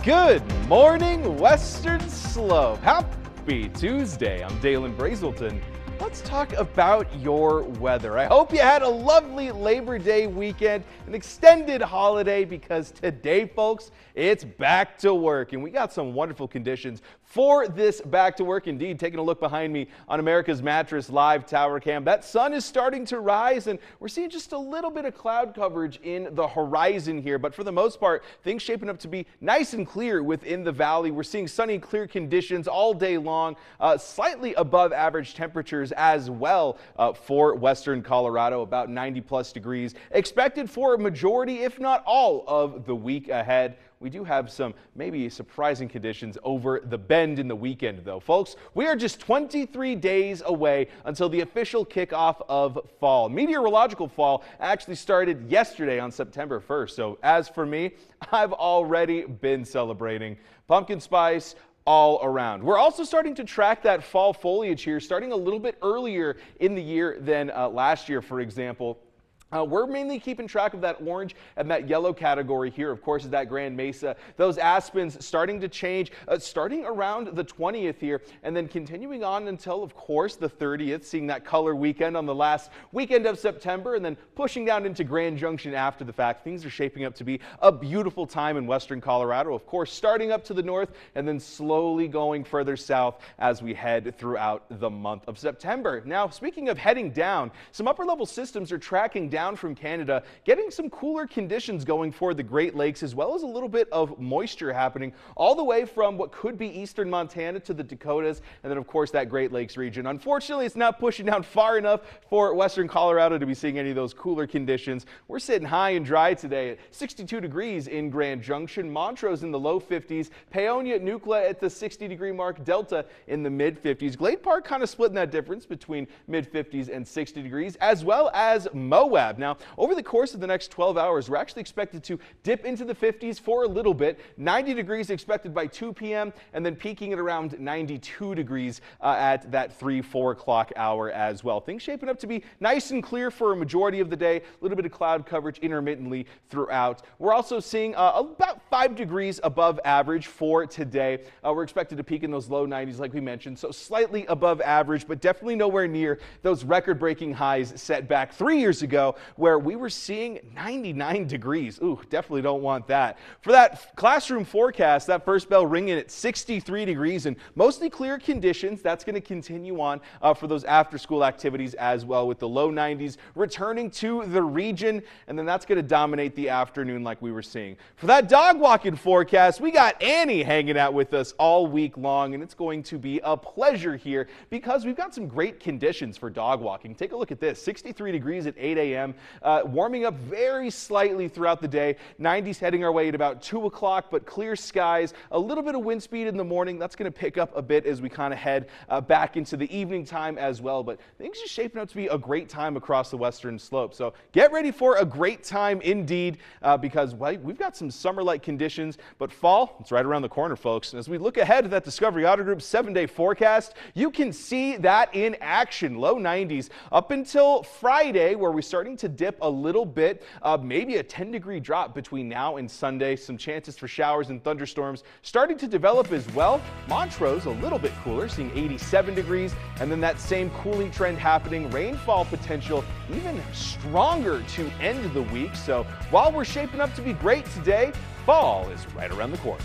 Good morning, Western Slope. Happy Tuesday. I'm Dalen Brazelton. Let's talk about your weather. I hope you had a lovely Labor Day weekend, an extended holiday, because today, folks, it's back to work. And we got some wonderful conditions for this back to work. Indeed, taking a look behind me on America's Mattress Live Tower Cam, that sun is starting to rise, and we're seeing just a little bit of cloud coverage in the horizon here. But for the most part, things shaping up to be nice and clear within the valley. We're seeing sunny, clear conditions all day long, slightly above average temperatures as well for western Colorado, about 90+ degrees expected for a majority, if not all, of the week ahead. We do have some maybe surprising conditions over the bend in the weekend, though. Folks, we are just 23 days away until the official kickoff of fall. Meteorological fall actually started yesterday on September 1st. So as for me, I've already been celebrating pumpkin spice all around. We're also starting to track that fall foliage here, starting a little bit earlier in the year than last year, for example. We're mainly keeping track of that orange and that yellow category here, of course, is that Grand Mesa. Those aspens starting to change, starting around the 20th here, and then continuing on until, of course, the 30th, seeing that color weekend on the last weekend of September, and then pushing down into Grand Junction after the fact. Things are shaping up to be a beautiful time in western Colorado, of course, starting up to the north and then slowly going further south as we head throughout the month of September. Now, speaking of heading down, some upper-level systems are tracking down from Canada, getting some cooler conditions going for the Great Lakes, as well as a little bit of moisture happening all the way from what could be eastern Montana to the Dakotas, and then of course that Great Lakes region. Unfortunately, it's not pushing down far enough for western Colorado to be seeing any of those cooler conditions. We're sitting high and dry today at 62 degrees in Grand Junction, Montrose in the low 50s, Paonia, Nucla at the 60-degree mark, Delta in the mid-50s. Glade Park kind of splitting that difference between mid-50s and 60 degrees, as well as Moab. Now, over the course of the next 12 hours, we're actually expected to dip into the 50s for a little bit. 90 degrees expected by 2 p.m. and then peaking at around 92 degrees at that 3-4 o'clock hour as well. Things shaping up to be nice and clear for a majority of the day. A little bit of cloud coverage intermittently throughout. We're also seeing about 5 degrees above average for today. We're expected to peak in those low 90s like we mentioned, so slightly above average, but definitely nowhere near those record-breaking highs set back 3 years ago, where we were seeing 99 degrees. Ooh, definitely don't want that. For that classroom forecast, that first bell ringing at 63 degrees and mostly clear conditions. That's going to continue on for those after-school activities as well, with the low 90s returning to the region, and then that's going to dominate the afternoon like we were seeing. For that dog walking forecast, we got Annie hanging out with us all week long, and it's going to be a pleasure here because we've got some great conditions for dog walking. Take a look at this, 63 degrees at 8 a.m., warming up very slightly throughout the day. 90s heading our way at about 2 o'clock, but clear skies, a little bit of wind speed in the morning. That's going to pick up a bit as we kind of head back into the evening time as well. But things are shaping up to be a great time across the western slope. So get ready for a great time indeed, because we've got some summer-like conditions, but fall, it's right around the corner, folks. And as we look ahead to that Discovery Auto Group 7-day forecast, you can see that in action. Low 90s up until Friday, where we're starting to dip a little bit, maybe a 10-degree drop between now and Sunday. Some chances for showers and thunderstorms starting to develop as well. Montrose a little bit cooler, seeing 87 degrees, and then that same cooling trend happening. Rainfall potential even stronger to end the week. So while we're shaping up to be great today, fall is right around the corner.